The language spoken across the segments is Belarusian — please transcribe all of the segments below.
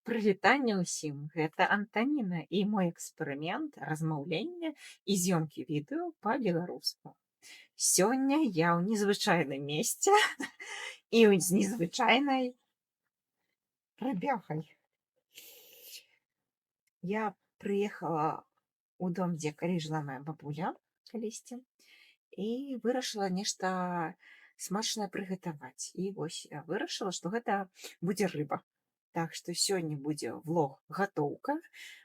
Прывітанне ўсім. Гэта Антаніна і мой эксперымент размаўлення і зёмкі відэо па-беларуску. Сёння я ў незвычайным месце і з незвычайнай прыбегай. Я прыехала ў дом, дзе калі жыла моя бабуля калісьці, і вырашыла нешта смачнае прыгатаваць. І вось я вырашыла, што гэта будзе рыба. Так што сёння будзе влог гатоўка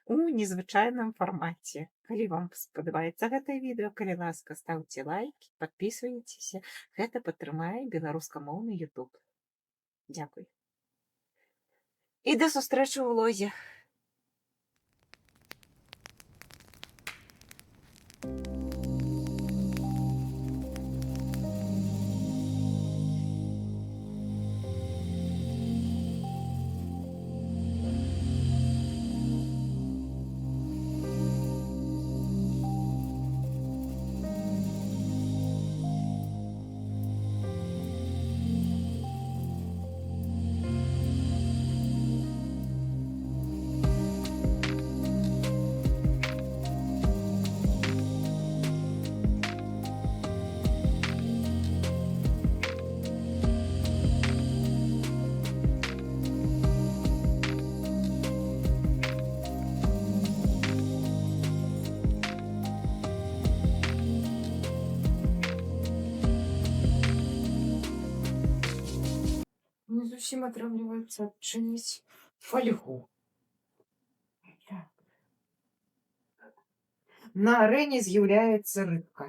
у незвычайным фармаце. Калі вам спадабаецца гэтае відэо, калі ласка, стаўце лайкі, падпісвайцеся. Гэта падтрымае беларускамоўны YouTube. Дзякуй. І да сустрэчы ў влозе. Не зусім атрымліваецца адчыніць фольгу. Так. На арэне з'яўляецца рыбка.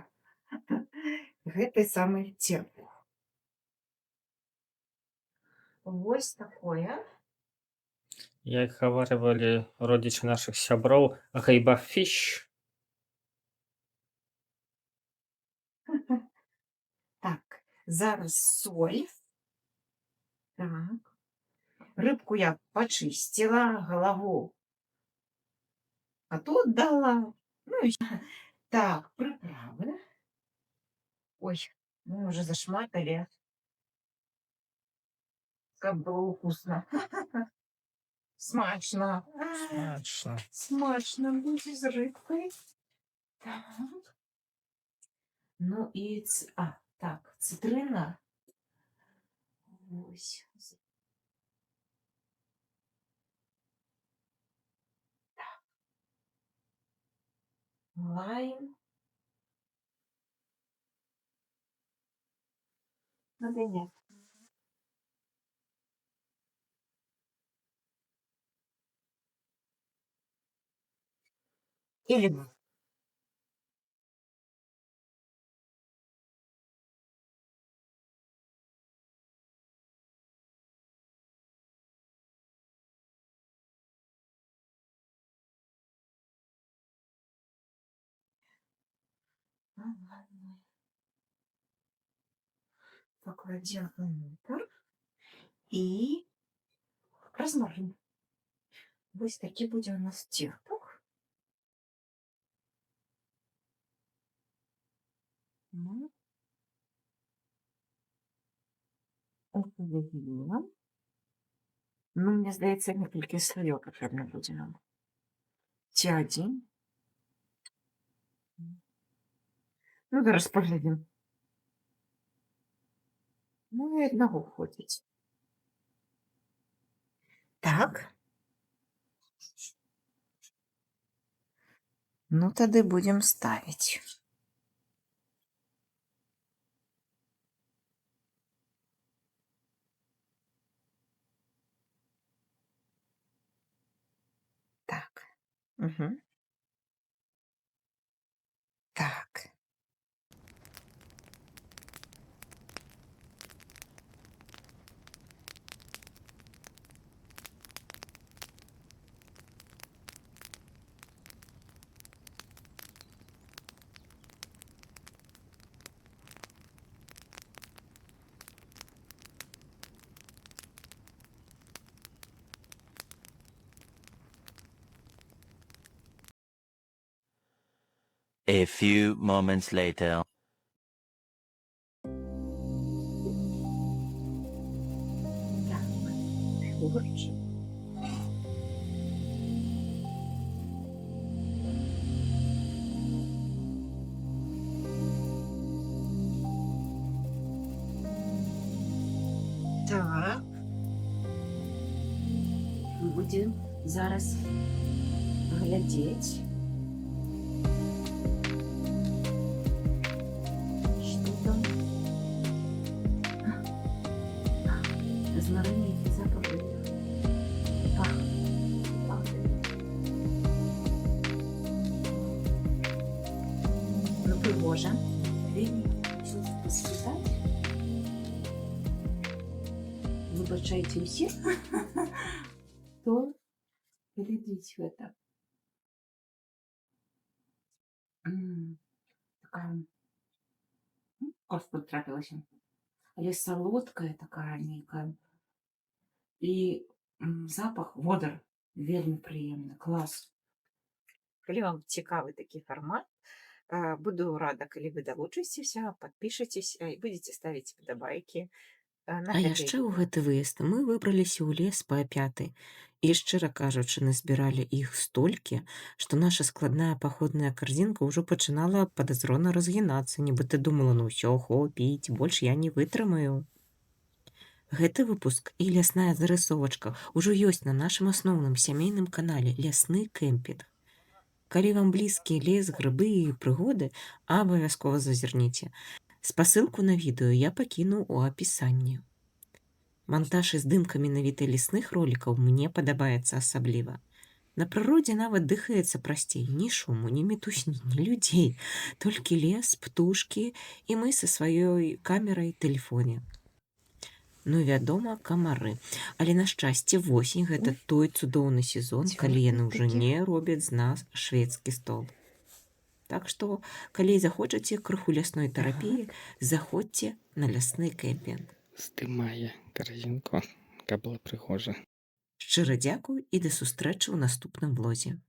Гэты самы церпух. Вось такое. Як гаварывалі родзічы нашых сяброў, гайбафіш. Так, зараз соль. Так. Рыбку я пачысціла, галаву а тут дала. Ну і так, прыправы. Ой, мы уже зашматали. Как было вкусно. Смачно. Смачно. Смачно будет с рыбкой. Так. Ну и так, цитрина. Ось. Так. Лайм. Надо нет. И лимон. Покладем внутрь и размажем. Вось такі будзе у нас церпух. Ну, мне здається, некілька слоїв потрібно буде нам. Ці один. Ну, зараз поглядимо. Ну, і одного хватить. Так. Ну, тоді будемо ставити. Так. Угу. Так. A few moments later. Так. Огурчик. будем зараз глядеть, что там. Розмарин, який запах. Пах. Ну, пригоже. Щось посвітати. Вибачайте усіх, то глядіть в это. Такая кофта трапилась. Але солодкая такая некая. І запах водор вельми приємний. Клас. Коли вам цікавий такий формат, буду рада, коли ви долучитеся, підпишетесь і будете ставити подобайки. А яшчэ ў гэты выезд мы выбраліся ў лес па апятай і, шчыра кажучы, назбіралі іх столькі, што наша складная паходная карзінка ўжо пачынала падазрона разгінацца, нібыта думала, ну ўсё, хопіць, больш я не вытрымаю. Гэты выпуск і лясная зарысовачка ўжо ёсць на нашым асноўным сямейным канале «Лясны кэмпінг». Калі вам блізкі лес, грыбы і прыгоды, абавязкова зазірніце. Спасылку на відэо я пакіну ў апісанні. Монтаж і здымка менавіта лесных ролікаў мне падабаецца асабліва. На прыродзе нават дыхаецца прасцей, ні шуму, ні мітусні, ні людзей, толькі лес, птушкі і мы са сваёй камерай тэлефоне. Ну, вядома, камары. Але, на шчасце, восень – гэта той цудоўны сезон, калі яны ўжо не робяць з нас шведскі стол. Так што, калі захочаце крыху лясной тэрапіі, заходзьце на лясны кэмпінг. Здымае карзінку, каб было прыгожа. Шчыра дзякуй і да сустрэчы ў наступным влозе.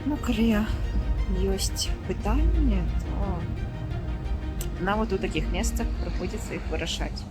Ну, калі ёсць пытанні, то нават у такіх месцах прыходзіцца іх вырашаць.